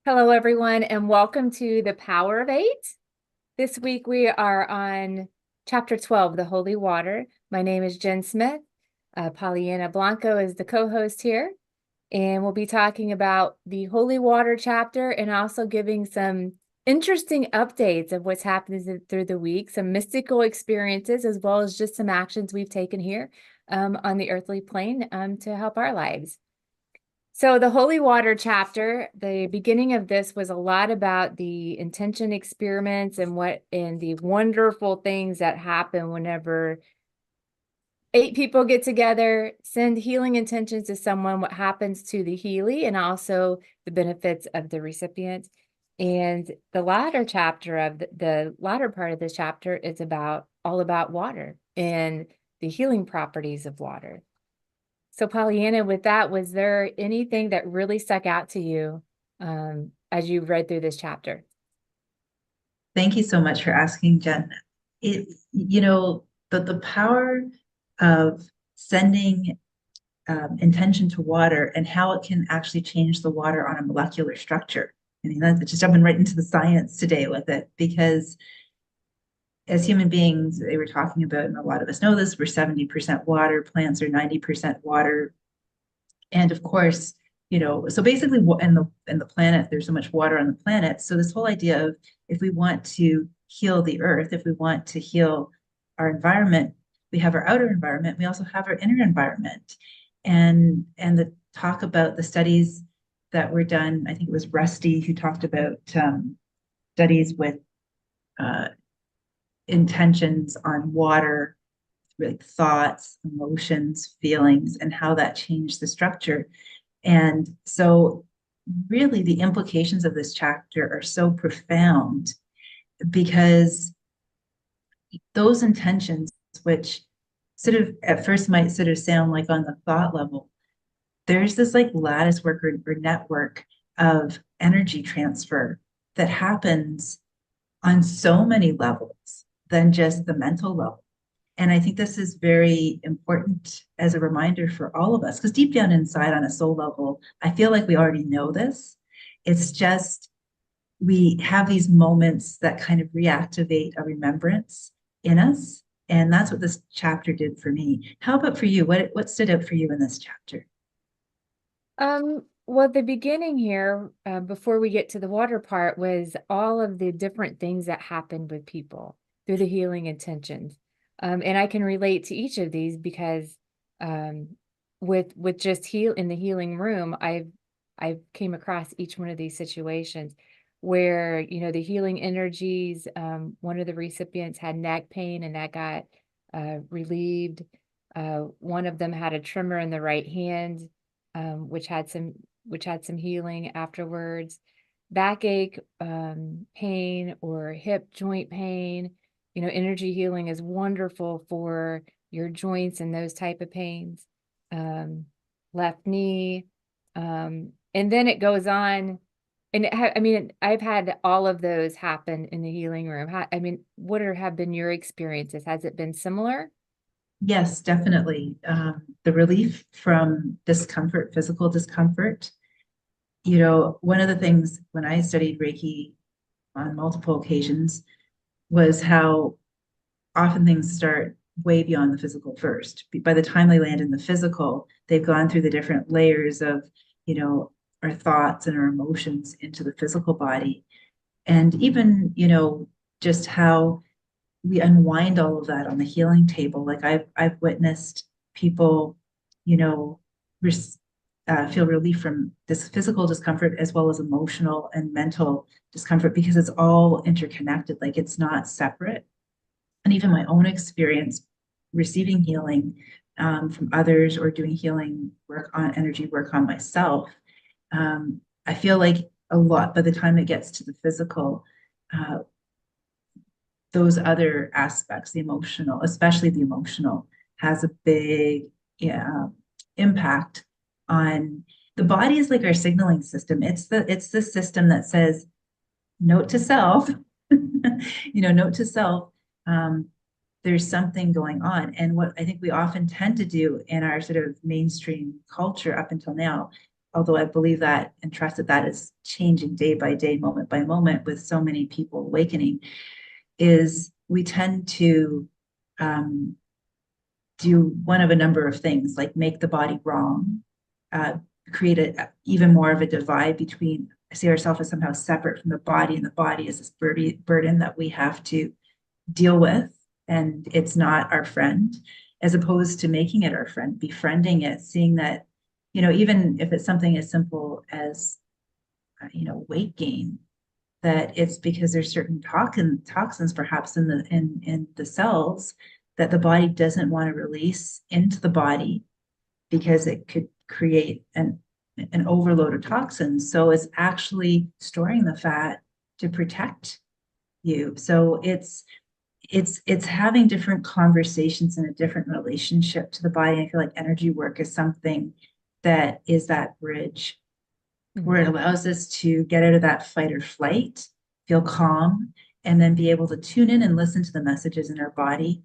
Hello, everyone, and welcome to the Power of Eight. This week we are on Chapter 12, The Holy Water. My name is Jen Smith. Pollyanna Blanco is the co-host here, and we'll be talking about the Holy Water chapter and also giving some interesting updates of what's happened through the week, some mystical experiences, as well as just some actions we've taken here on the earthly plane to help our lives. So the Holy Water chapter, the beginning of this was a lot about the intention experiments and the wonderful things that happen whenever 8 people get together, send healing intentions to someone, what happens to the healing, and also the benefits of the recipient. And the latter chapter of the latter part of this chapter is all about water and the healing properties of water. So Pollyanna, with that, was there anything that really stuck out to you as you read through this chapter? Thank you so much for asking, Jen. The power of sending intention to water and how it can actually change the water on a molecular structure. I mean, that's just jumping right into the science today with it, because as human beings, they were talking about, and a lot of us know this, we're 70% water, plants are 90% water. And of course, so basically in the planet, there's so much water on the planet. So this whole idea of, if we want to heal the earth, if we want to heal our environment, we have our outer environment, we also have our inner environment. And the talk about the studies that were done, I think it was Rusty who talked about studies with uh, intentions on water, like thoughts, emotions, feelings, and how that changed the structure. And so, really, the implications of this chapter are so profound, because those intentions, which sort of at first might sort of sound like on the thought level, there's this like lattice work or network of energy transfer that happens on so many levels than just the mental level. And I think this is very important as a reminder for all of us, because deep down inside on a soul level, I feel like we already know this. It's just we have these moments that kind of reactivate a remembrance in us. And that's what this chapter did for me. How about for you? What stood out for you in this chapter? Well, the beginning here, before we get to the water part, was all of the different things that happened with people through the healing intentions. And I can relate to each of these because um, with just heal in the healing room, I've came across each one of these situations where, the healing energies, one of the recipients had neck pain and that got relieved. One of them had a tremor in the right hand, which had some healing afterwards. Backache, pain, or hip joint pain. Energy healing is wonderful for your joints and those type of pains. Left knee, and then it goes on. And I mean, I've had all of those happen in the healing room. I mean, have been your experiences? Has it been similar? Yes, definitely. The relief from discomfort, physical discomfort. One of the things when I studied Reiki on multiple occasions was how often things start way beyond the physical first. By the time they land in the physical, they've gone through the different layers of, our thoughts and our emotions into the physical body. And even, just how we unwind all of that on the healing table. Like I've witnessed people, you know, feel relief from this physical discomfort as well as emotional and mental discomfort, because it's all interconnected. Like it's not separate. And even my own experience receiving healing from others, or doing healing work on energy work on myself, I feel like a lot by the time it gets to the physical, uh, those other aspects, the emotional, especially the emotional, has a big, yeah, impact on the body. Is like our signaling system. It's the system that says, note to self, note to self. Um, there's something going on. And what I think we often tend to do in our sort of mainstream culture up until now although I believe that and trust that that is changing day by day, moment by moment, with so many people awakening, is we tend to um, do one of a number of things, like make the body wrong, uh, create even more of a divide between, see ourselves as somehow separate from the body, and the body is this burden that we have to deal with, and it's not our friend, as opposed to making it our friend, befriending it, seeing that, even if it's something as simple as, weight gain, that it's because there's certain toxins perhaps in the cells that the body doesn't want to release into the body, because it could create an overload of toxins. So it's actually storing the fat to protect you. So it's having different conversations and a different relationship to the body. I feel like energy work is something that is that bridge where it allows us to get out of that fight or flight, feel calm, and then be able to tune in and listen to the messages in our body,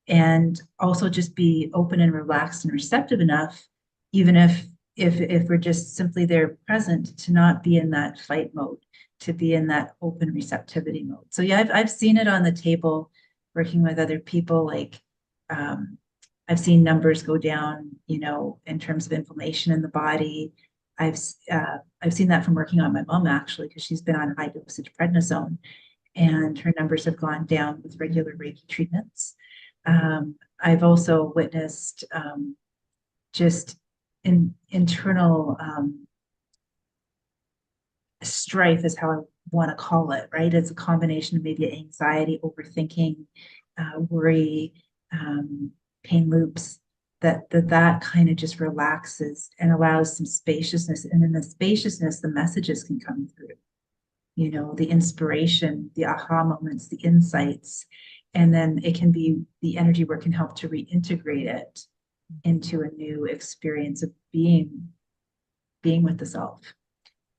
and also just be open and relaxed and receptive enough, even if we're just simply there present, to not be in that fight mode, to be in that open receptivity mode. So yeah, I've seen it on the table working with other people, like I've seen numbers go down, in terms of inflammation in the body. I've I've seen that from working on my mom, actually, because she's been on high dosage prednisone, and her numbers have gone down with regular Reiki treatments. I've also witnessed just internal strife, is how I want to call it, right? It's a combination of maybe anxiety, overthinking, worry, pain loops, that kind of just relaxes and allows some spaciousness. And in the spaciousness, the messages can come through, the inspiration, the aha moments, the insights. And then it can be, the energy work can help to reintegrate it into a new experience of being with the self.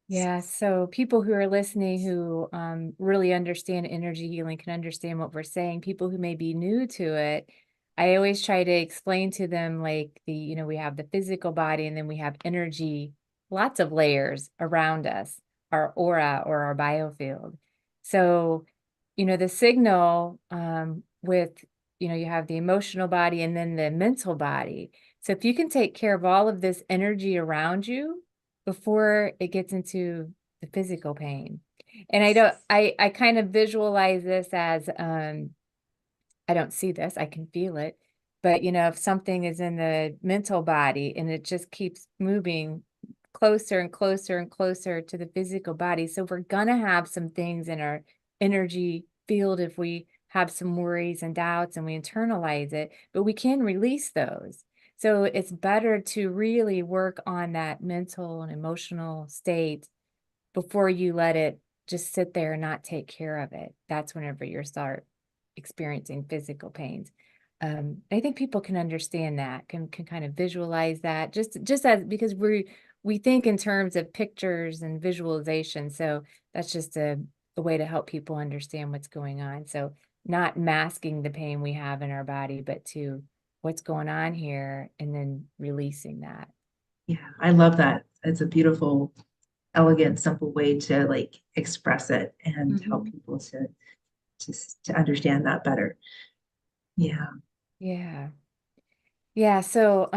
Yeah, so people who are listening who really understand energy healing can understand what we're saying. People who may be new to it, I always try to explain to them, like, we have the physical body, and then we have energy, lots of layers around us, our aura or our biofield. So, the signal with, you have the emotional body and then the mental body. So if you can take care of all of this energy around you before it gets into the physical pain. And I kind of visualize this as, I don't see this, I can feel it. But, if something is in the mental body and it just keeps moving closer and closer and closer to the physical body. So we're going to have some things in our energy field if we have some worries and doubts and we internalize it, but we can release those. So it's better to really work on that mental and emotional state before you let it just sit there and not take care of it. That's whenever you start experiencing physical pains. I think people can understand that, can kind of visualize that, just as, because we think in terms of pictures and visualization. So that's just a way to help people understand what's going on. So not masking the pain we have in our body, but to what's going on here and then releasing that. Yeah, I love that. It's a beautiful, elegant, simple way to like express it and help people to understand that better. Yeah. Yeah. Yeah. So,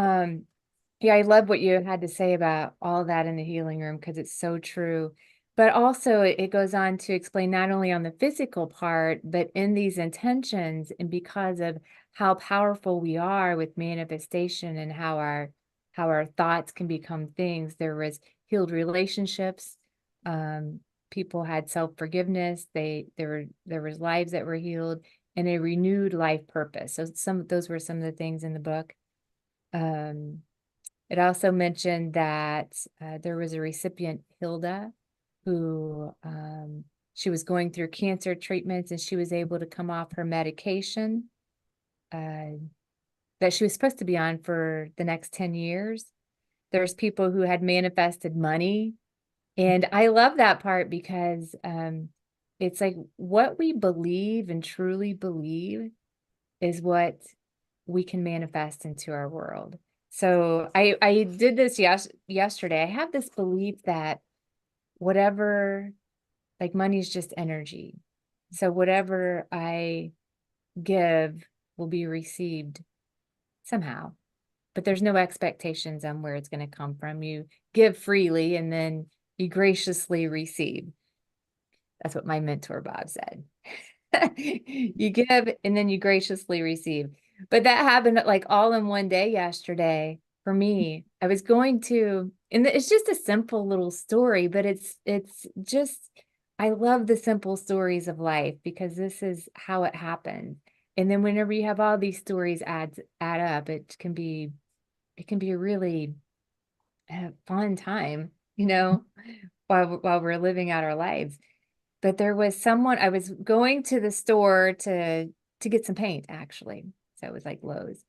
yeah, I love what you had to say about all that in the healing room, because it's so true. But also, it goes on to explain not only on the physical part, but in these intentions, and because of how powerful we are with manifestation, and how our thoughts can become things. There was healed relationships. Um, People had self-forgiveness. There was lives that were healed, and a renewed life purpose. So those were some of the things in the book. Um, it also mentioned that there was a recipient, Hilda, who she was going through cancer treatments, and she was able to come off her medication uh, that she was supposed to be on for the next 10 years. There's people who had manifested money. And I love that part, because it's like what we believe and truly believe is what we can manifest into our world. So I did this yesterday. I have this belief that whatever, like money's just energy. So whatever I give will be received somehow, but there's no expectations on where it's going to come from. You give freely and then you graciously receive. That's what my mentor Bob said. You give and then you graciously receive. But that happened like all in one day yesterday for me. I was going to, and it's just a simple little story, but it's just I love the simple stories of life because this is how it happened. And then whenever you have all these stories add up, it can be a really fun time, while we're living out our lives. But there was someone, I was going to the store to get some paint actually. So it was like Lowe's.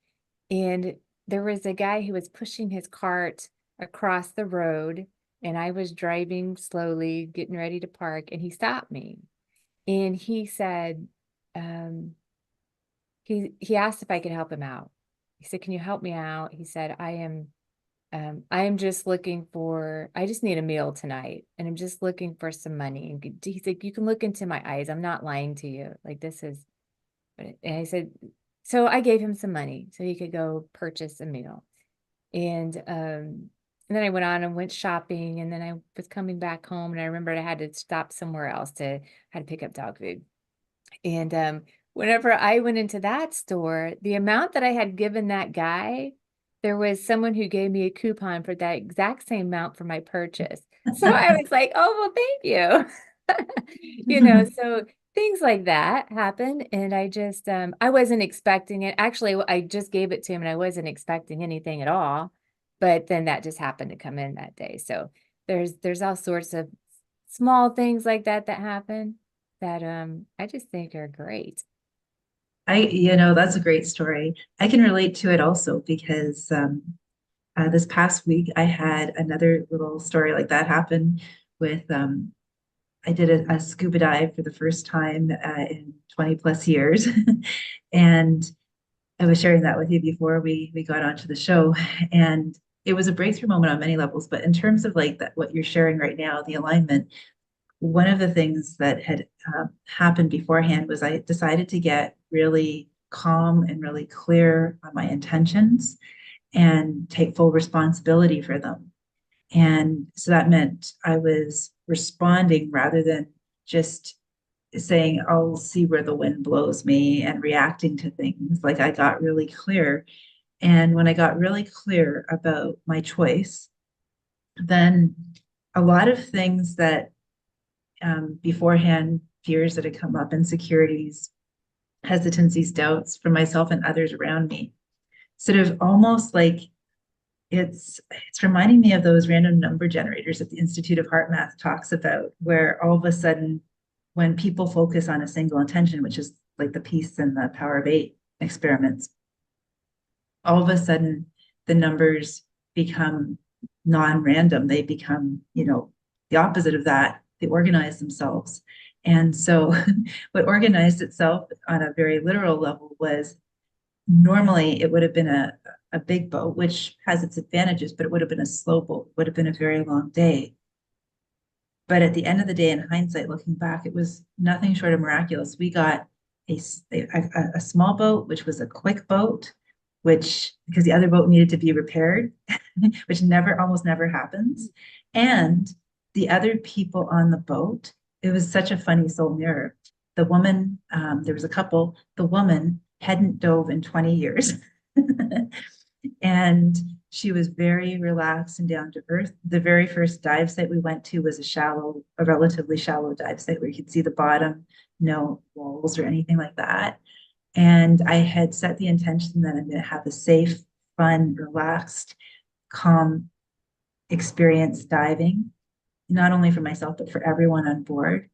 And there was a guy who was pushing his cart across the road and I was driving slowly, getting ready to park, and he stopped me. And he said, he asked if I could help him out. He said, "Can you help me out?" He said, I am just looking for, I just need a meal tonight and I'm just looking for some money." And he's like, "You can look into my eyes. I'm not lying to you. Like this is," and I said, so I gave him some money so he could go purchase a meal. And then I went on and went shopping, and then I was coming back home and I remembered I had to stop somewhere else to had to pick up dog food. And whenever I went into that store, the amount that I had given that guy, there was someone who gave me a coupon for that exact same amount for my purchase. So I was like, "Oh, well, thank you." So things like that happen. And I wasn't expecting it. Actually, I just gave it to him and I wasn't expecting anything at all. But then that just happened to come in that day. So there's all sorts of small things like that happen that I just think are great. That's a great story. I can relate to it also because this past week I had another little story like that happen with I did a scuba dive for the first time in 20 plus years. And I was sharing that with you before we got onto the show. And it was a breakthrough moment on many levels. But in terms of like that, what you're sharing right now, the alignment, one of the things that had happened beforehand was I decided to get really calm and really clear on my intentions and take full responsibility for them. And so that meant I was responding rather than just saying, "I'll see where the wind blows me," and reacting to things. Like I got really clear. And when I got really clear about my choice, then a lot of things that beforehand, fears that had come up, insecurities, hesitancies, doubts from myself and others around me, sort of almost like it's reminding me of those random number generators that the Institute of Heart Math talks about, where all of a sudden, when people focus on a single intention, which is like the peace and the power of eight experiments, all of a sudden the numbers become non-random. They become, the opposite of that. They organize themselves. And so what organized itself on a very literal level was normally it would have been a big boat, which has its advantages, but it would have been a slow boat, it would have been a very long day. But at the end of the day, in hindsight, looking back, it was nothing short of miraculous. We got a small boat, which was a quick boat, which because the other boat needed to be repaired, which almost never happens. And the other people on the boat, it was such a funny soul mirror. The woman, there was a couple, the woman hadn't dove in 20 years. And she was very relaxed and down to earth. The very first dive site we went to was a relatively shallow dive site where you could see the bottom, no walls or anything like that. And I had set the intention that I'm going to have a safe, fun, relaxed, calm experience diving, not only for myself, but for everyone on board.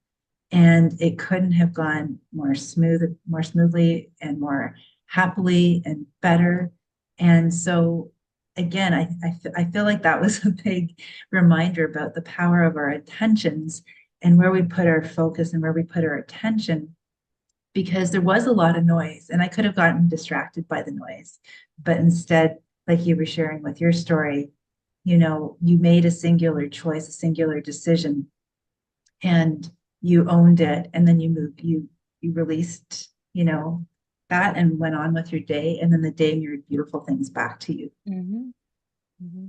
And it couldn't have gone more smoothly and more happily and better. And so again, I feel like that was a big reminder about the power of our intentions and where we put our focus and where we put our attention, because there was a lot of noise and I could have gotten distracted by the noise. But instead, like you were sharing with your story, you know, you made a singular choice, a singular decision, and you owned it, and then you released, you know, that and went on with your day, and then the day mirrored beautiful things back to you. Mm-hmm. Mm-hmm.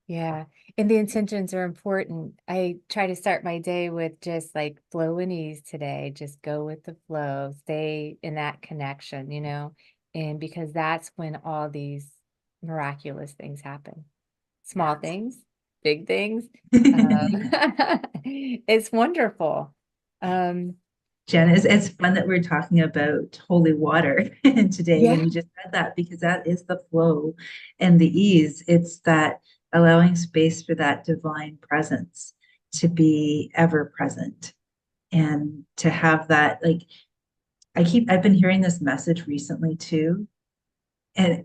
Yeah. And the intentions are important. I try to start my day with just like flow and ease today. Just go with the flow, stay in that connection, you know, and because that's when all these miraculous things happen. Small things, big things. It's wonderful. Um, Jen, it's fun that we're talking about holy water today yeah. when you just said that, because that is the flow and the ease. It's that allowing space for that divine presence to be ever present and to have that, like, I've been hearing this message recently too. And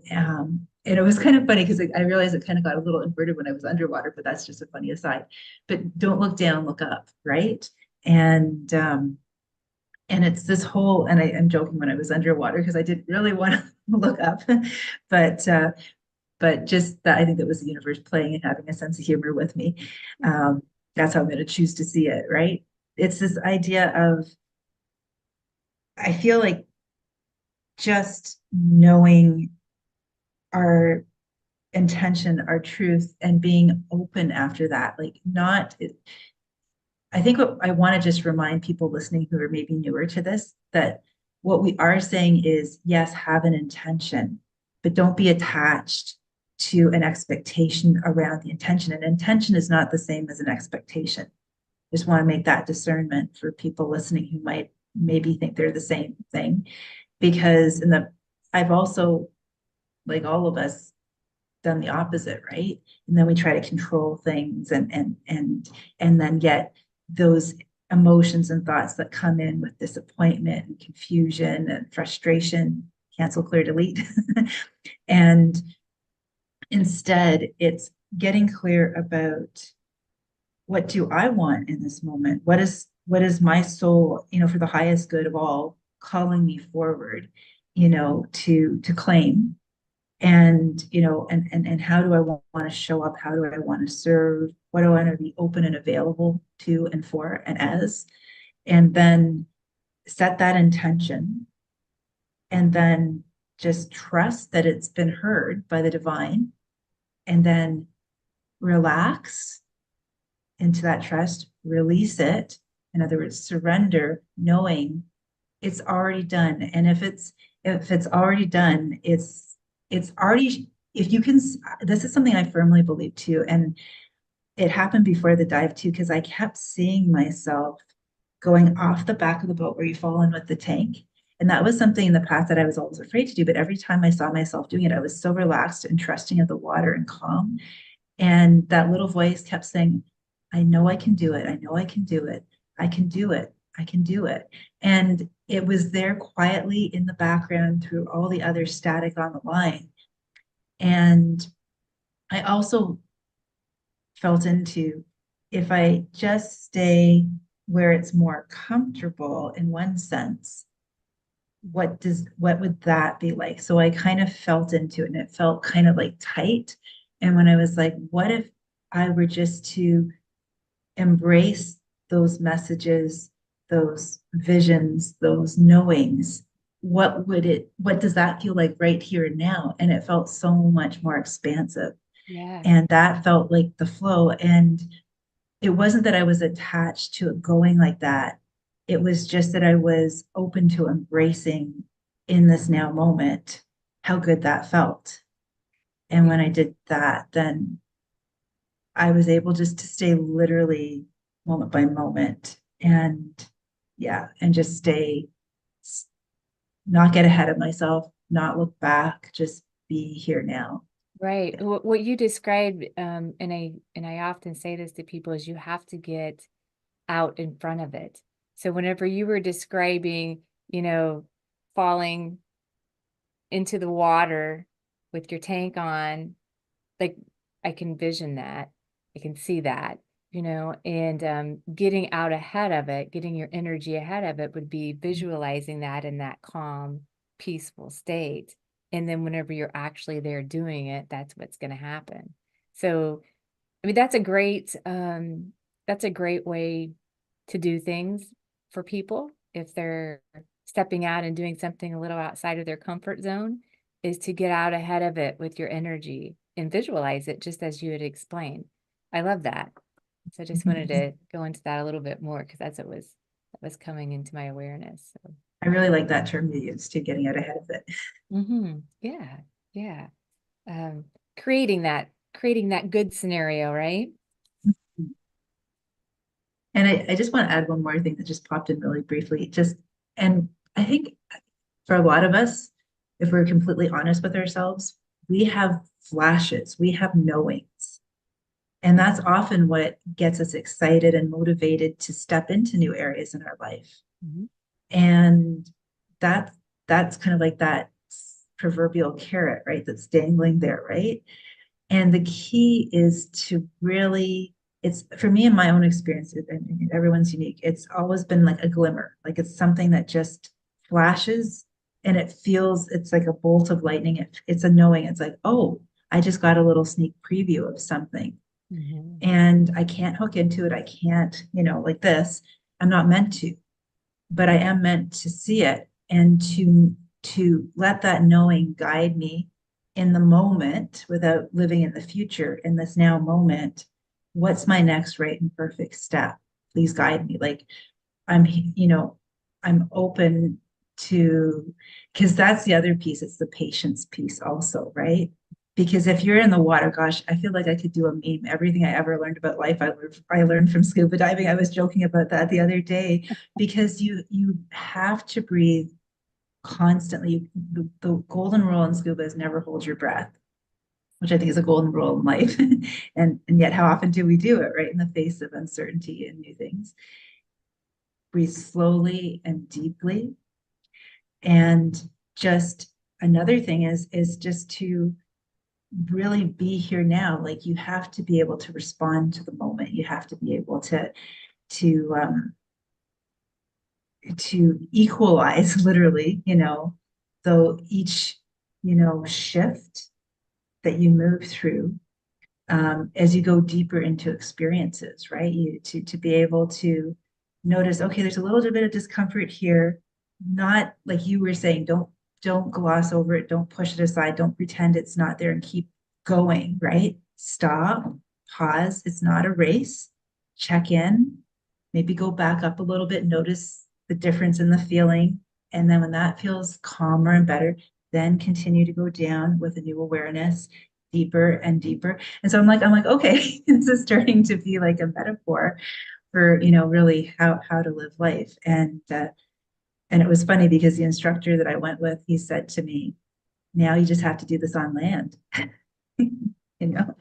it was kind of funny because I realized it kind of got a little inverted when I was underwater, but that's just a funny aside. But don't look down, look up, right? And and it's this whole, and I am joking when I was underwater because I didn't really want to look up, but just that I think that was the universe playing and having a sense of humor with me. Um, that's how I'm going to choose to see it, right? It's this idea of, I feel like just knowing our intention, our truth, and being open after that, like not, I think what I want to just remind people listening who are maybe newer to this, that what we are saying is, yes, have an intention, but don't be attached to an expectation around the intention. An intention is not the same as an expectation. Just want to make that discernment for people listening who might maybe think they're the same thing. Because I've also, like all of us, done the opposite, right? And then we try to control things and then get those emotions and thoughts that come in with disappointment and confusion and frustration, cancel, clear, delete. And instead, it's getting clear about, what do I want in this moment? What is my soul, for the highest good of all, calling me forward, to claim, and and how do I want to show up, how do I want to serve, what do I want to be open and available to and for and as, and then set that intention, and then just trust that it's been heard by the divine, and then relax into that trust, release it, in other words, surrender, knowing it's already done. And if it's already done, it's already, if you can, this is something I firmly believe too. And it happened before the dive too, because I kept seeing myself going off the back of the boat where you fall in with the tank. And that was something in the past that I was always afraid to do. But every time I saw myself doing it, I was so relaxed and trusting of the water and calm. And that little voice kept saying, I know I can do it. I know I can do it. I can do it. I can do it. And it was there quietly in the background through all the other static on the line. And I also felt into, if I just stay where it's more comfortable in one sense, what would that be like? So I kind of felt into it, and it felt kind of like tight. And when I was like, what if I were just to embrace those messages, those visions, those knowings, what does that feel like right here and now? And it felt so much more expansive. Yeah. And that felt like the flow. And it wasn't that I was attached to it going like that. It was just that I was open to embracing in this now moment how good that felt. And when I did that, then I was able just to stay literally moment by moment, and yeah, and just stay, not get ahead of myself, not look back, just be here now. Right. What you described, and I often say this to people, is you have to get out in front of it. So whenever you were describing, falling into the water with your tank on, like I can vision that. I can see that, and getting out ahead of it, getting your energy ahead of it would be visualizing that in that calm, peaceful state. And then whenever you're actually there doing it, that's what's going to happen. So, I mean, that's a great way to do things for people if they're stepping out and doing something a little outside of their comfort zone, is to get out ahead of it with your energy and visualize it just as you had explained. I love that. So I just wanted to go into that a little bit more because that was coming into my awareness. So. I really like that term you used to getting out ahead of it. Yeah, yeah. Um, creating that good scenario, right? And I just want to add one more thing that just popped in really briefly. And I think for a lot of us, if we're completely honest with ourselves, we have flashes, we have knowings. And that's often what gets us excited and motivated to step into new areas in our life. Mm-hmm. And that that's kind of like that proverbial carrot, right? That's dangling there, right? And the key is to really, it's for me in my own experience, and everyone's unique, it's always been like a glimmer, like it's something that just flashes and it feels, it's like a bolt of lightning. It's a knowing, it's like, oh, I just got a little sneak preview of something. Mm-hmm. And I can't hook into it. I can't, like this. I'm not meant to, but I am meant to see it and to let that knowing guide me in the moment without living in the future in this now moment. What's my next right and perfect step? Please guide me. Like I'm, I'm open to, because that's the other piece. It's the patience piece also, right? Because if you're in the water, gosh, I feel like I could do a meme. Everything I ever learned about life, I learned from scuba diving. I was joking about that the other day because you have to breathe constantly. The golden rule in scuba is never hold your breath, which I think is a golden rule in life. And yet, how often do we do it, right? In the face of uncertainty and new things. Breathe slowly and deeply. And just another thing is just to really be here now. Like you have to be able to respond to the moment. You have to be able to to equalize literally, though each, shift that you move through as you go deeper into experiences, right? To be able to notice, okay, there's a little bit of discomfort here. Not like you were saying, don't gloss over it, don't push it aside, don't pretend it's not there and keep going, right? Stop, pause. It's not a race. Check in, maybe go back up a little bit, notice the difference in the feeling. And then when that feels calmer and better, then continue to go down with a new awareness, deeper and deeper. And so I'm like, okay, this is starting to be like a metaphor for, really how to live life. And it was funny because the instructor that I went with, he said to me, now you just have to do this on land, you know,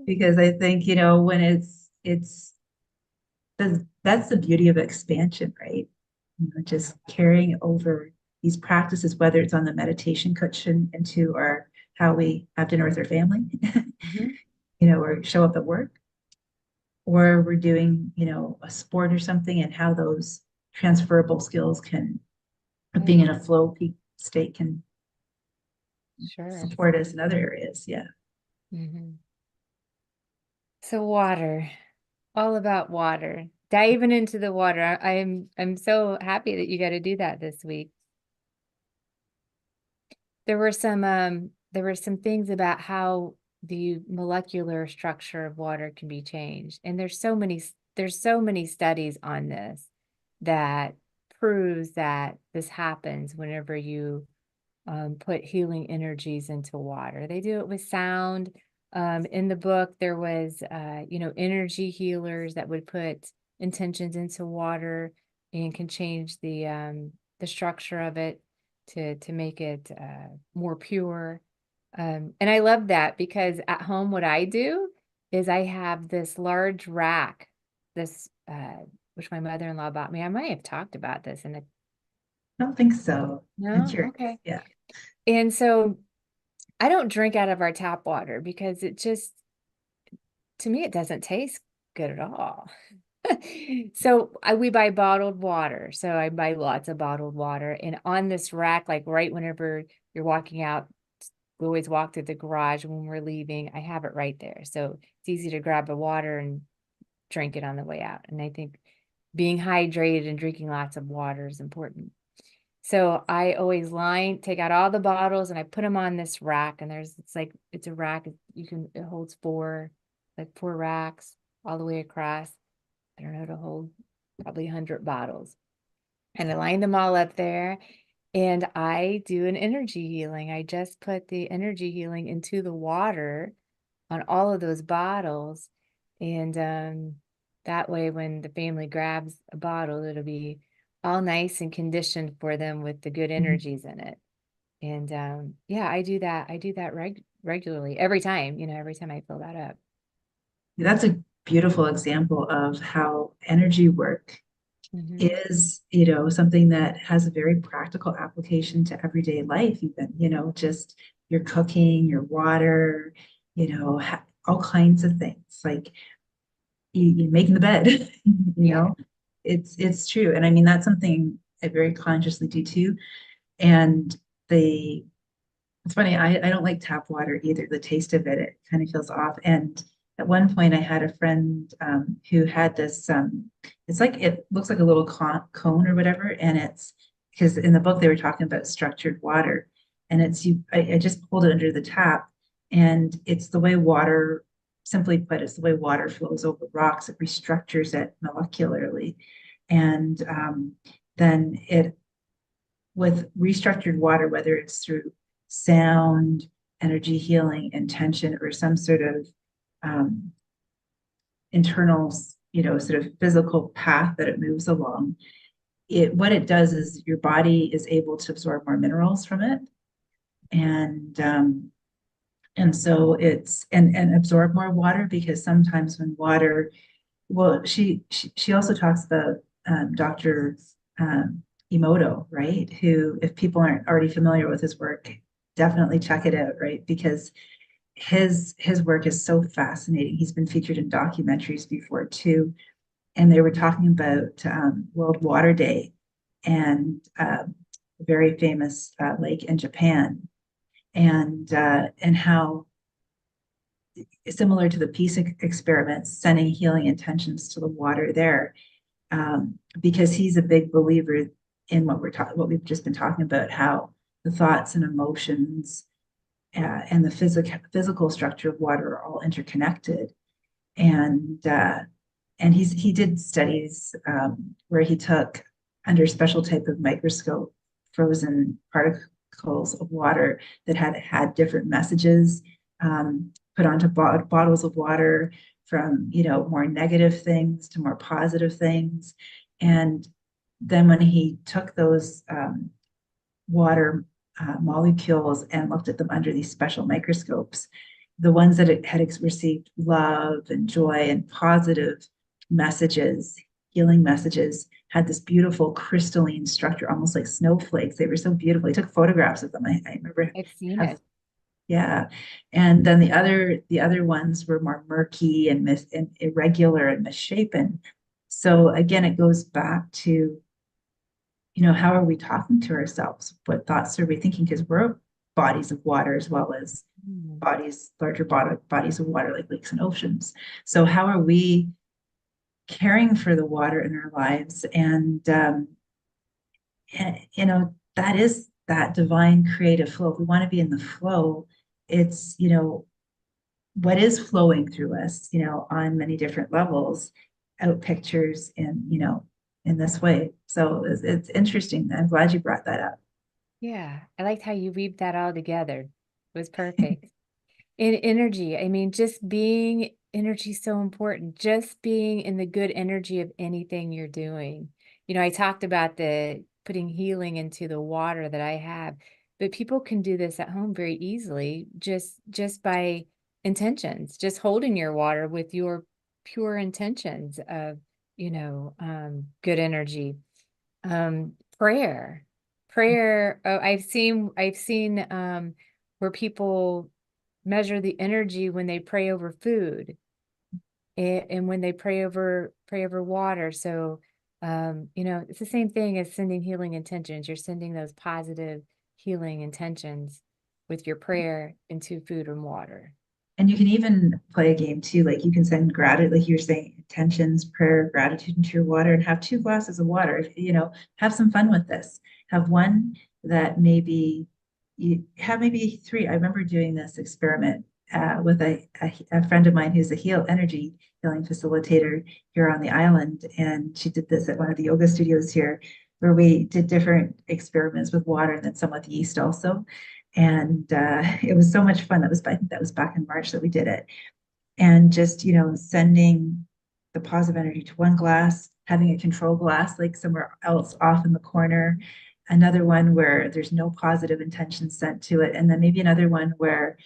because I think, when it's that's the beauty of expansion, right? Just carrying over these practices, whether it's on the meditation cushion into our how we have dinner with our family, Mm-hmm. or show up at work, or we're doing, a sport or something, and how those transferable skills can, being in a flow peak state can Sure. support us in other areas. Yeah. Mm-hmm. So water, all about water. Diving into the water. I'm so happy that you got to do that this week. There were some things about how the molecular structure of water can be changed. And there's so many studies on this that proves that this happens whenever you put healing energies into water. They do it with sound. In the book, there was, energy healers that would put intentions into water and can change the structure of it to make it more pure. And I love that because at home, what I do is I have this large rack, this which my mother-in-law bought me. I might have talked about this in a I don't think so. I'm no, curious. okay. Yeah. And so I don't drink out of our tap water because to me, it doesn't taste good at all. So we buy bottled water. So I buy lots of bottled water. And on this rack, like right whenever you're walking out, we always walk through the garage when we're leaving. I have it right there. So it's easy to grab the water and drink it on the way out. And I think being hydrated and drinking lots of water is important. So I always take out all the bottles and I put them on this rack. And it's a rack. It holds four racks all the way across. I don't know, to hold probably 100 bottles. And I line them all up there and I do an energy healing. I just put the energy healing into the water on all of those bottles. And that way, when the family grabs a bottle, it'll be all nice and conditioned for them with the good Mhm. energies in it. And yeah, I do that. I do that regularly every time, every time I fill that up. That's a beautiful example of how energy work Hmm. is, something that has a very practical application to everyday life, even, just your cooking, your water, all kinds of things. Like you making the bed, you Yeah. know, it's true. And I mean, that's something I very consciously do too. And the it's funny, I don't like tap water either. The taste of it kind of feels off. And at one point, I had a friend who had this, it looks like a little cone or whatever. And it's because in the book, they were talking about structured water. And I just pulled it under the tap. And it's the way water, simply put, it's the way water flows over rocks. It restructures it molecularly. And then with restructured water, whether it's through sound, energy healing, intention, or some sort of um, internal, sort of physical path that it moves along, what it does is your body is able to absorb more minerals from it, and so and absorb more water because sometimes when water, well, she also talks about Dr. Um, Emoto, right? Who, if people aren't already familiar with his work, definitely check it out, right? Because his work is so fascinating. He's been featured in documentaries before too, and they were talking about World Water Day and a very famous lake in Japan, and how similar to the peace experiments, sending healing intentions to the water there, because he's a big believer in what we've just been talking about, how the thoughts and emotions and the physical structure of water are all interconnected. And he did studies where he took under a special type of microscope frozen particles of water that had different messages put onto bottles of water, from more negative things to more positive things. And then when he took those water molecules and looked at them under these special microscopes, the ones that had received love and joy and positive messages, healing messages, had this beautiful crystalline structure, almost like snowflakes. They were so beautiful. I took photographs of them. I remember. I've seen Have, it. yeah. And then the other ones were more murky and irregular and misshapen. So again, it goes back to, how are we talking to ourselves? What thoughts are we thinking? Because we're bodies of water as well as Mm. larger bodies of water like lakes and oceans. So how are we caring for the water in our lives? And that is that divine creative flow. If we want to be in the flow, it's, what is flowing through us, on many different levels, out pictures in this way. So it's interesting. I'm glad you brought that up. Yeah, I liked how you weaved that all together. It was perfect. In energy, I mean, just being energy is so important. Just being in the good energy of anything you're doing. I talked about the putting healing into the water that I have, but people can do this at home very easily, just by intentions, just holding your water with your pure intentions of, good energy. Prayer. Prayer. Oh, I've seen where people measure the energy when they pray over food and when they pray over pray over water. So, it's the same thing as sending healing intentions. You're sending those positive healing intentions with your prayer into food and water. And you can even play a game too. Like you can send gratitude, like you're saying, intentions, prayer, gratitude into your water and have 2 glasses of water. Have some fun with this. Have one that maybe you have maybe three. I remember doing this experiment with a friend of mine who's a energy healing facilitator here on the island. And she did this at one of the yoga studios here, where we did different experiments with water and then some with yeast also. And it was so much fun. I think that was back in March that we did it. And just, sending the positive energy to one glass, having a control glass like somewhere else off in the corner, another one where there's no positive intention sent to it, and then maybe another one where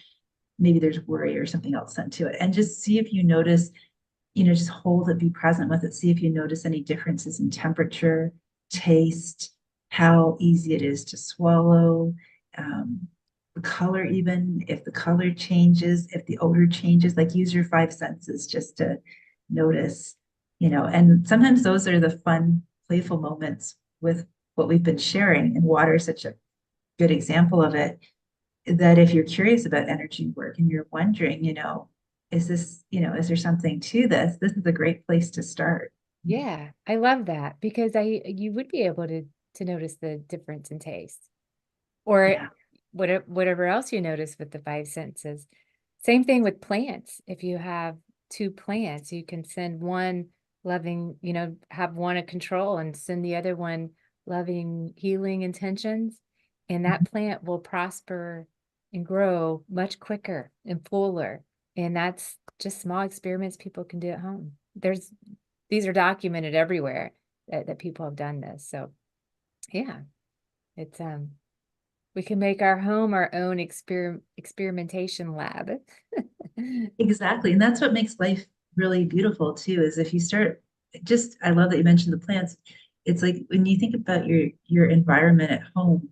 maybe there's worry or something else sent to it. And just see if you notice, just hold it, be present with it, see if you notice any differences in temperature, taste, how easy it is to swallow, the color, even if the color changes, if the odor changes, like use your 5 senses just to notice, and sometimes those are the fun, playful moments with what we've been sharing. And water is such a good example of it, that if you're curious about energy work and you're wondering, is this, is there something to this? This is a great place to start. Yeah, I love that because you would be able to notice the difference in taste or Yeah. whatever else you notice with the 5 senses. Same thing with plants. If you have 2 plants, you can send one loving, have one a control and send the other one loving healing intentions. And that plant will prosper and grow much quicker and fuller. And that's just small experiments people can do at home. These are documented everywhere that people have done this. So yeah, it's we can make our home our own experimentation lab. Exactly. And that's what makes life really beautiful too, is if you start just, I love that you mentioned the plants. It's like when you think about your environment at home,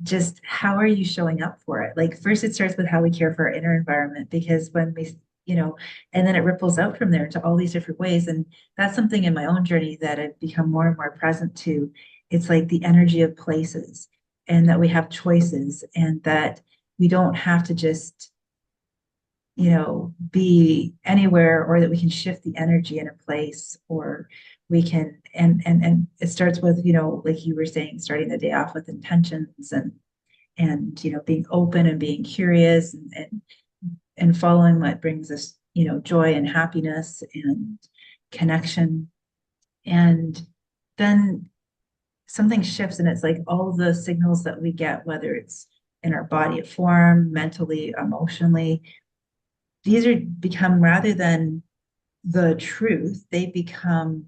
just how are you showing up for it? Like first it starts with how we care for our inner environment, because when we, and then it ripples out from there into all these different ways. And that's something in my own journey that I've become more and more present to. It's like the energy of places, and that we have choices, and that we don't have to just be anywhere, or that we can shift the energy in a place, or we can, and it starts with, like you were saying, starting the day off with intentions, and being open and being curious, and following what brings us, joy and happiness and connection. And then something shifts, and it's like all the signals that we get, whether it's in our body form, mentally, emotionally, these are become, rather than the truth, they become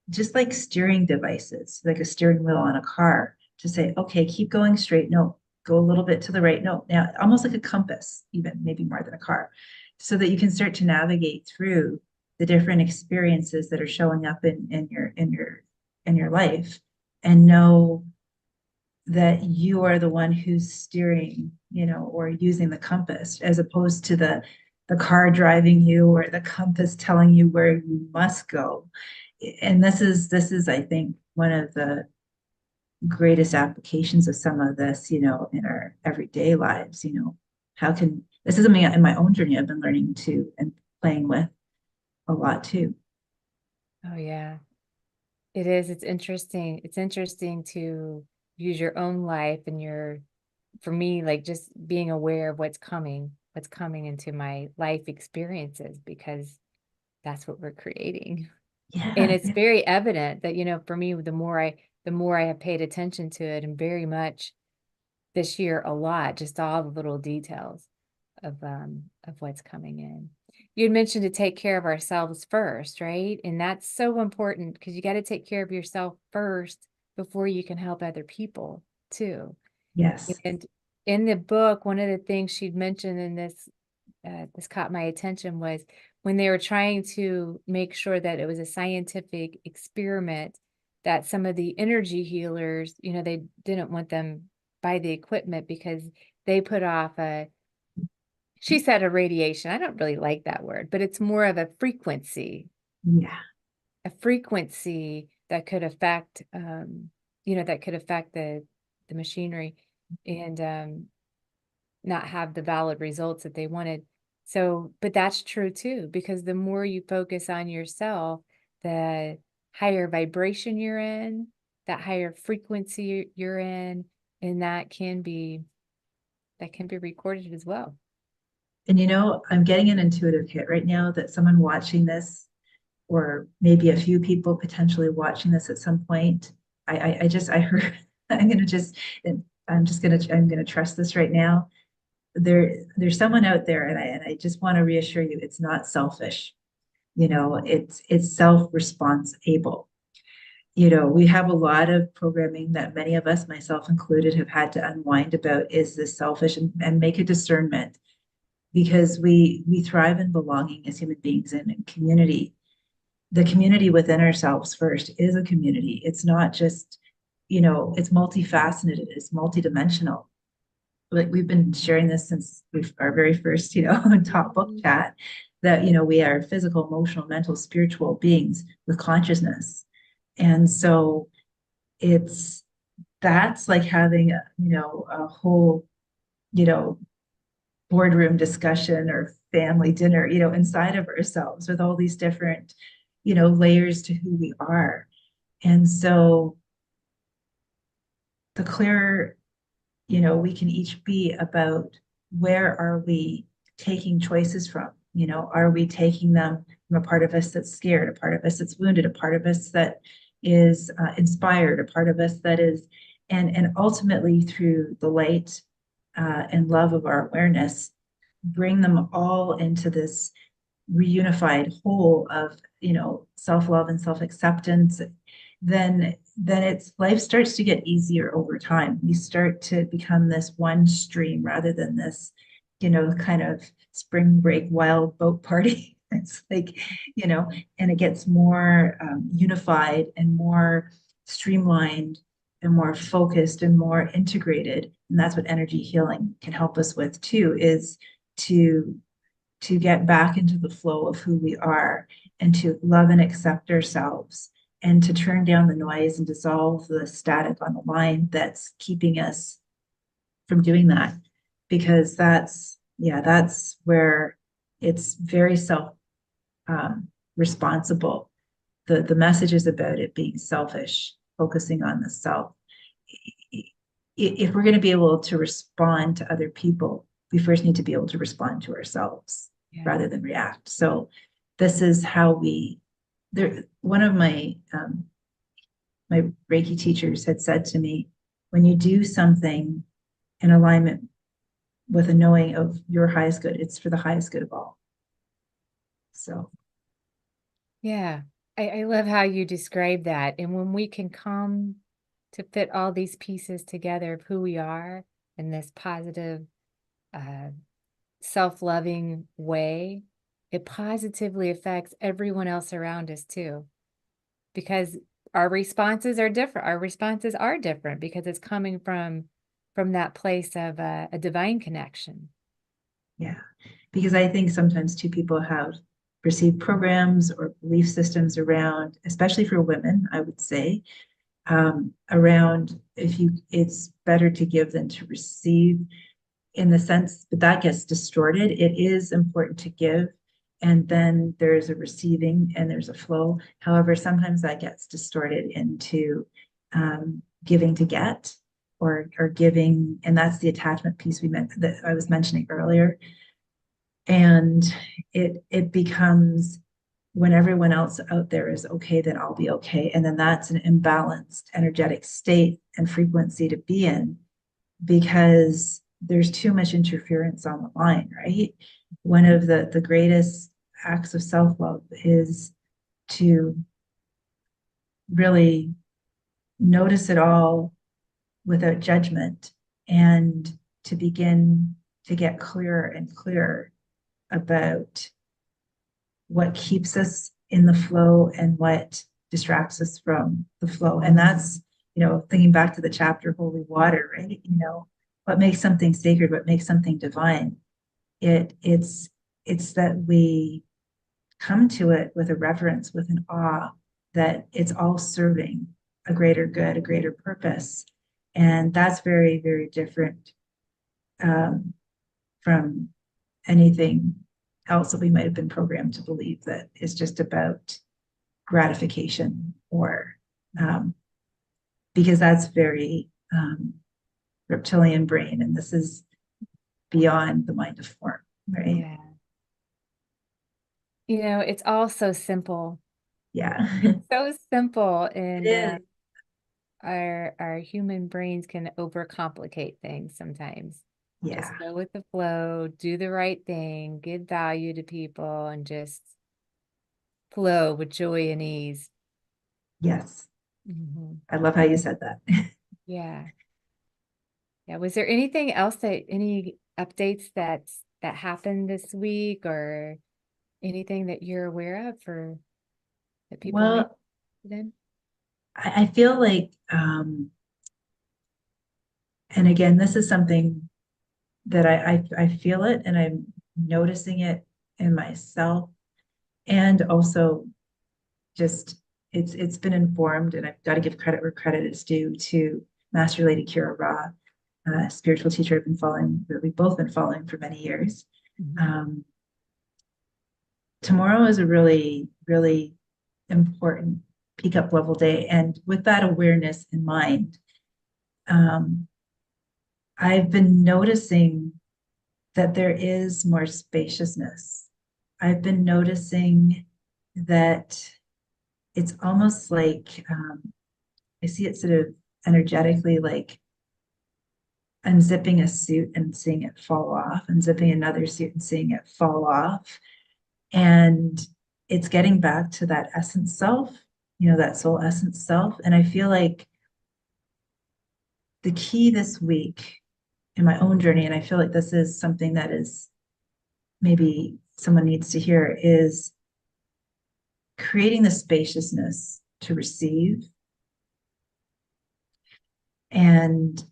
just like steering devices, like a steering wheel on a car, to say, okay, keep going straight. No, go a little bit to the right. No, now almost like a compass, even maybe more than a car, so that you can start to navigate through the different experiences that are showing up in your life, and know that you are the one who's steering, or using the compass, as opposed to the car driving you, or the compass telling you where you must go. And this is, I think, one of the greatest applications of some of this, in our everyday lives. How can this is something in my own journey I've been learning to and playing with a lot too. Oh yeah, it is. It's interesting. It's interesting to use your own life and for me, like just being aware of what's coming into my life experiences, because that's what we're creating. And Yeah, it's yeah, very evident that, for me, the more I have paid attention to it, and very much this year a lot, just all the little details of what's coming in. You had mentioned to take care of ourselves first, right? And that's so important because you got to take care of yourself first before you can help other people too. yes, And in the book, one of the things she'd mentioned in this caught my attention was when they were trying to make sure that it was a scientific experiment, that some of the energy healers, they didn't want them by the equipment because they put off she said a radiation. I don't really like that word, but it's more of a frequency. yeah, a frequency that could affect, that could affect the machinery and not have the valid results that they wanted. So, but that's true too, because the more you focus on yourself, the higher vibration you're in, that higher frequency you're in, and that can be recorded as well. And I'm getting an intuitive hit right now that someone watching this, or maybe a few people potentially watching this at some point, I heard, I'm gonna trust this right now. There's someone out there, and I just want to reassure you, it's not selfish. It's self-responsible. We have a lot of programming that many of us, myself included, have had to unwind about, is this selfish, and make a discernment, because we thrive in belonging as human beings and in community. The community within ourselves first is a community. It's not just, it's multifaceted, it's multidimensional. Like we've been sharing this since our very first, top book chat, that, we are physical, emotional, mental, spiritual beings with consciousness. And so that's like having a whole, boardroom discussion or family dinner, inside of ourselves, with all these different, layers to who we are. And so the clearer, we can each be about, where are we taking choices from? Are we taking them from a part of us that's scared, a part of us that's wounded, a part of us that is inspired, a part of us that is, and ultimately through the light and love of our awareness, bring them all into this reunified whole of, self-love and self-acceptance. Then life starts to get easier over time. We start to become this one stream rather than this, kind of spring break wild boat party. It's like, and it gets more unified and more streamlined and more focused and more integrated. And that's what energy healing can help us with too, is to get back into the flow of who we are, and to love and accept ourselves, and to turn down the noise and dissolve the static on the line that's keeping us from doing that. Because that's where it's very self responsible. The message is about it being selfish, focusing on the self. If we're going to be able to respond to other people, we first need to be able to respond to ourselves, rather than react. So this is how one of my my Reiki teachers had said to me, when you do something in alignment with a knowing of your highest good, it's for the highest good of all. So yeah, I love how you describe that. And when we can come to fit all these pieces together of who we are in this positive, self-loving way, it positively affects everyone else around us too. Because our responses are different. Our responses are different because it's coming from that place of a divine connection. Yeah, because I think sometimes two people have received programs or belief systems around, especially for women, I would say, around, it's better to give than to receive, in the sense, but that gets distorted. It is important to give, and then there's a receiving and there's a flow. However, sometimes that gets distorted into giving to get, or giving, and that's the attachment piece that I was mentioning earlier. And it becomes, when everyone else out there is okay, then I'll be okay. And then that's an imbalanced energetic state and frequency to be in, because there's too much interference on the line, right? One of the greatest acts of self-love is to really notice it all without judgment, and to begin to get clearer and clearer about what keeps us in the flow and what distracts us from the flow. And that's, thinking back to the chapter, Holy Water, right? What makes something sacred, what makes something divine? It's that we come to it with a reverence, with an awe, that it's all serving a greater good, a greater purpose. And that's very, very different from anything else that we might have been programmed to believe that is just about gratification or because that's very reptilian brain, and this is beyond the mind of form, right? Yeah. It's all so simple. Yeah. It's so simple, It and is. our human brains can overcomplicate things sometimes. Just Yeah. go with the flow, do the right thing, give value to people, and just flow with joy and ease. Yes. Hmm. I love how you said that. Yeah. Yeah. Was there anything else any updates that happened this week, or anything that you're aware of, or that people might Well, be interested in? I feel like, and again, this is something that I feel it and I'm noticing it in myself, and also just it's been informed, and I've got to give credit where credit is due to Master Lady Kira Ra, spiritual teacher I've been following, that we've both been following for many years. Mhm. Tomorrow is a really, really important peak up level day. And with that awareness in mind, um, I've been noticing that there is more spaciousness. I've been noticing that it's almost like I see it sort of energetically like unzipping a suit and seeing it fall off, unzipping another suit and seeing it fall off. And it's getting back to that essence self, that soul essence self. And I feel like the key this week in my own journey, and I feel like this is something that is maybe someone needs to hear, is creating the spaciousness to receive and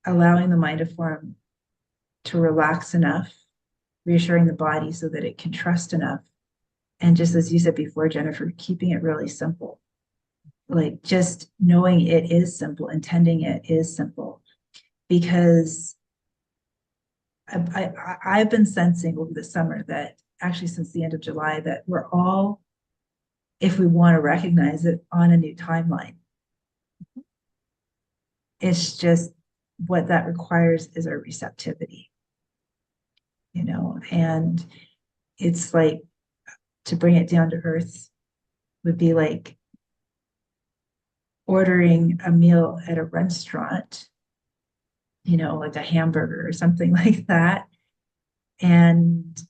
allowing the mind of form to relax enough, reassuring the body so that it can trust enough. And just as you said before, Jennifer, keeping it really simple, like just knowing it is simple, intending it is simple. Because I've been sensing over the summer that actually since the end of July that we're all, if we want to recognize it, on a new timeline. It's just what that requires is our receptivity, and it's like, to bring it down to earth would be like ordering a meal at a restaurant, like a hamburger or something like that, and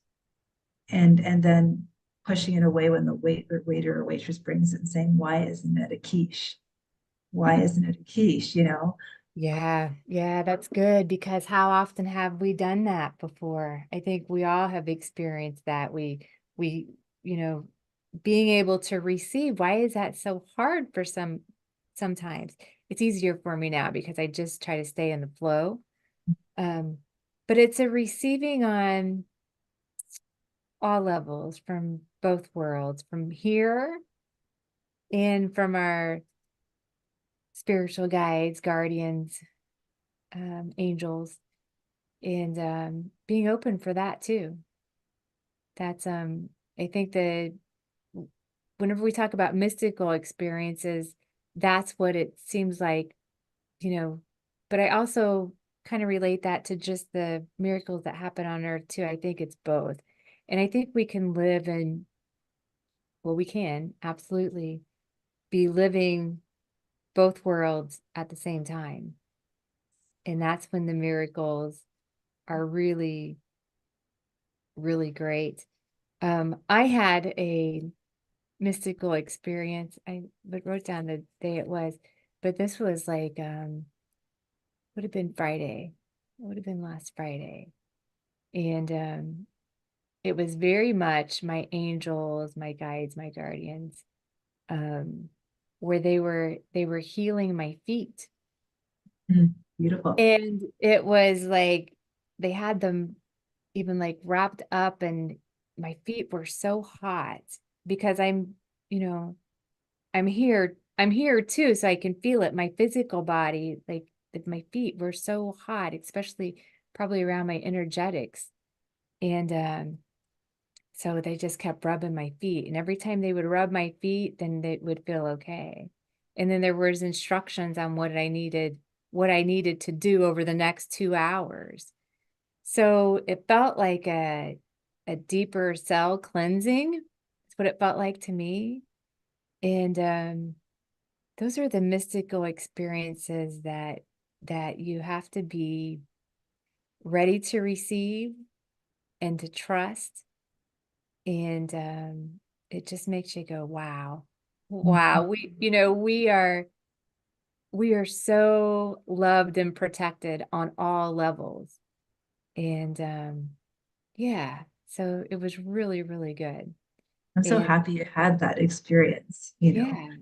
and then pushing it away when the waiter or waitress brings it and saying, "Why isn't it a quiche? Why isn't it a quiche?" Yeah, yeah, that's good, because how often have we done that before? I think we all have experienced that. We, you know, being able to receive, why is that so hard for sometimes? It's easier for me now because I just try to stay in the flow. Um, but it's a receiving on all levels, from both worlds, from here and from our spiritual guides, guardians, angels, and being open for that too. That's I think that whenever we talk about mystical experiences, that's what it seems like, you know, but I also kind of relate that to just the miracles that happen on earth too. I think it's both. And I think we can live in, well, we can absolutely be living both worlds at the same time. And that's when the miracles are really, really great. I had a mystical experience. I wrote down the day it was, but this was like would have been Friday. It would have been last Friday. And it was very much my angels, my guides, my guardians, um, where they were healing my feet. Beautiful. And it was like they had them even like wrapped up, and my feet were so hot because you know, I'm here too, so I can feel it. My physical body, like my feet were so hot, especially probably around my energetics. And so they just kept rubbing my feet. And every time they would rub my feet, then they would feel okay. And then there was instructions on what I needed to do over the next 2 hours. So it felt like a deeper cell cleansing. That's what it felt like to me. And those are the mystical experiences that you have to be ready to receive and to trust. And it just makes you go, wow, wow. Mhm. We are so loved and protected on all levels. And yeah, so it was really, really good. I'm so And happy you had that experience, you know. yeah,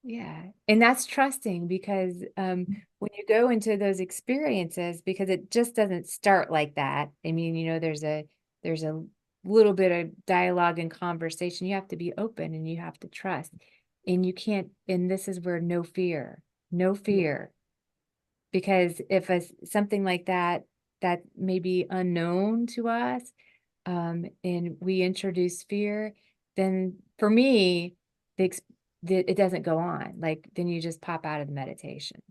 yeah. And that's trusting because when you go into those experiences, because it just doesn't start like that. I mean, there's a little bit of dialogue and conversation. You have to be open and you have to trust. And you can't, and this is where no Yeah. fear. Because if something like that may be unknown to us, and we introduce fear, then for me, it doesn't go on. Like then you just pop out of the meditation.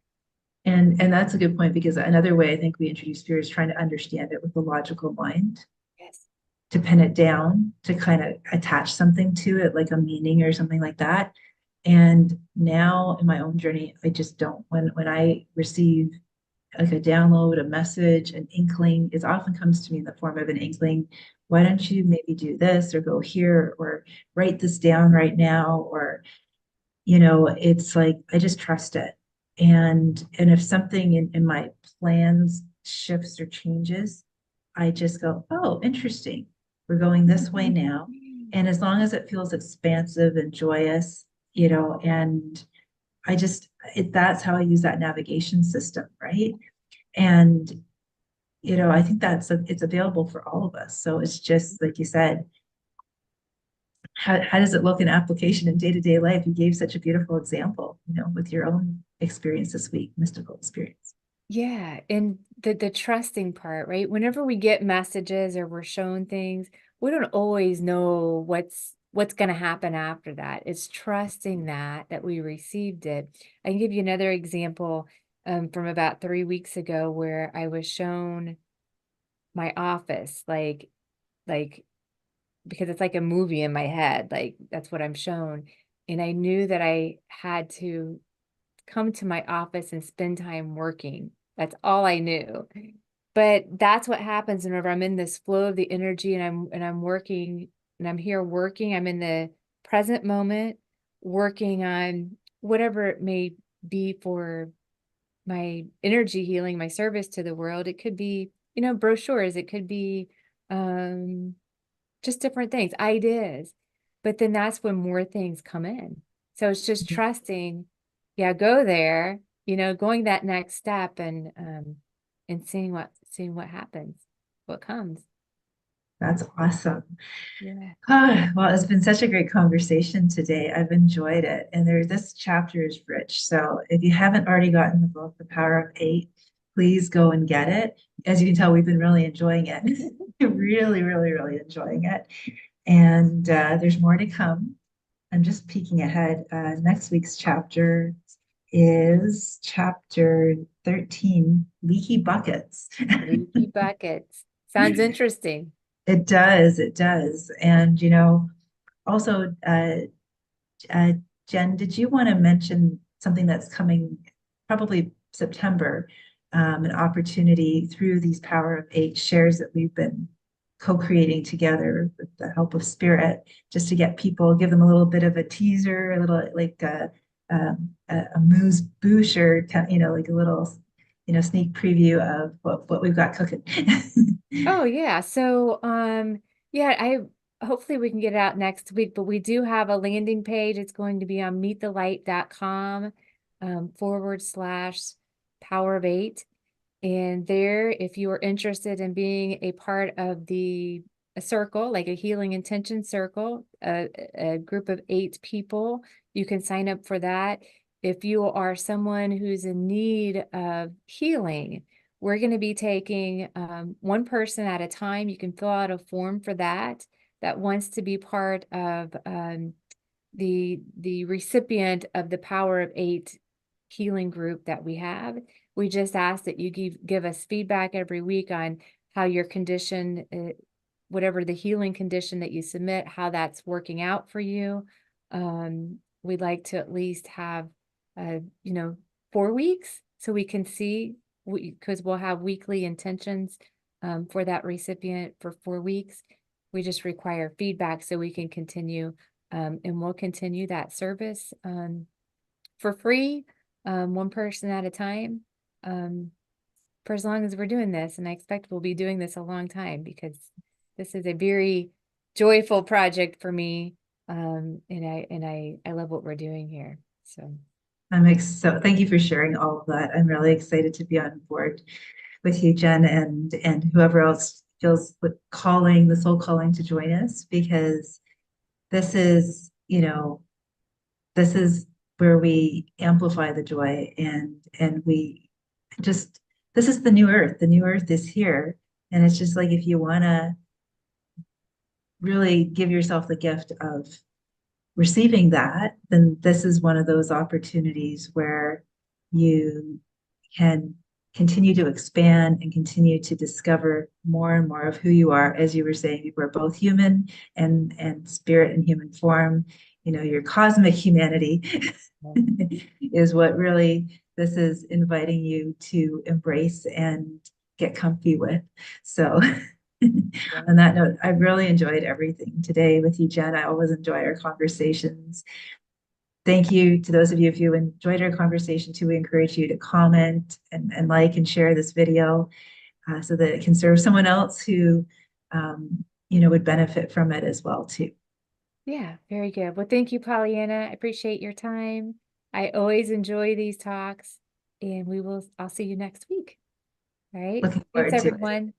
And that's a good point because another way I think we introduce fear is trying to understand it with the logical mind, Yes. to pin it down, to kind of attach something to it, like a meaning or something like that. And now in my own journey, I just don't. When I receive like a download, a message, an inkling, it often comes to me in the form of an inkling. Why don't you maybe do this or go here or write this down right now? Or, it's like I just trust it. And if something in my plans shifts or changes, I just go, oh, interesting. We're going this way now. And as long as it feels expansive and joyous, and that's how I use that navigation system, right? And I think it's available for all of us. So it's just like you said, how does it look in application in day-to-day life? You gave such a beautiful example, with your own experience this week, mystical experience. Yeah, and the trusting part, right? Whenever we get messages or we're shown things, we don't always know what's going to happen after that. It's trusting that we received it. I can give you another example from about 3 weeks ago where I was shown my office, like because it's like a movie in my head, like that's what I'm shown, and I knew that I had to come to my office and spend time working. That's all I knew. But that's what happens whenever I'm in this flow of the energy and I'm working and I'm here working. I'm in the present moment, working on whatever it may be for my energy healing, my service to the world. It could be, brochures, it could be um just different things, ideas. But then that's when more things come in. So it's just trusting, yeah, go there, going that next step and seeing what happens, what comes. That's awesome. Yeah. Well, it's been such a great conversation today. I've enjoyed it. And this chapter is rich. So if you haven't already gotten the book, The Power of Eight, please go and get it. As you can tell, we've been really enjoying it. Really, really, really enjoying it. And there's more to come. I'm just peeking ahead. Next week's chapter is chapter 13, Leaky Buckets. Leaky buckets. Sounds interesting. It does, it does. And, also, uh, Jen, did you want to mention something that's coming probably September, an opportunity through these Power of Eight shares that we've been co-creating together with the help of Spirit, just to get people, give them a little bit of a teaser, a little like a moose boosh or, like a little, sneak preview of what we've got cooking. Oh yeah. So yeah, I hopefully we can get it out next week, but we do have a landing page. It's going to be on meetthelight.com / power of eight. And there, if you are interested in being a part of the a circle, like a healing intention circle, a group of 8 people. You can sign up for that. If you are someone who's in need of healing, we're going to be taking one person at a time. You can fill out a form for that wants to be part of the recipient of the Power of 8 healing group that we have. We just ask that you give us feedback every week on how your condition, whatever the healing condition that you submit, how that's working out for you. We'd like to at least have, 4 weeks so we can see, because we'll have weekly intentions for that recipient for 4 weeks. We just require feedback so we can continue, and we'll continue that service for free, one person at a time, for as long as we're doing this. And I expect we'll be doing this a long time because this is a very joyful project for me. And I love what we're doing here. So So thank you for sharing all of that. I'm really excited to be on board with you, Jen, and whoever else feels the calling, the soul calling to join us, because this is, this is where we amplify the joy, and we just, this is the new earth. The new earth is here. And it's just like, if you want to really give yourself the gift of receiving that, then this is one of those opportunities where you can continue to expand and continue to discover more and more of who you are. As you were saying, we're both human and spirit in human form. Your cosmic humanity is what really this is inviting you to embrace and get comfy with. So on that note, I've really enjoyed everything today with you, Jen. I always enjoy our conversations. Thank you to those of you, if you enjoyed our conversation too. We encourage you to comment and like and share this video so that it can serve someone else who would benefit from it as well too. yeah, very good. Well, thank you, Pollyanna. I appreciate your time. I always enjoy these talks, and I'll see you next week. All right. Looking Thanks, forward to it. everyone.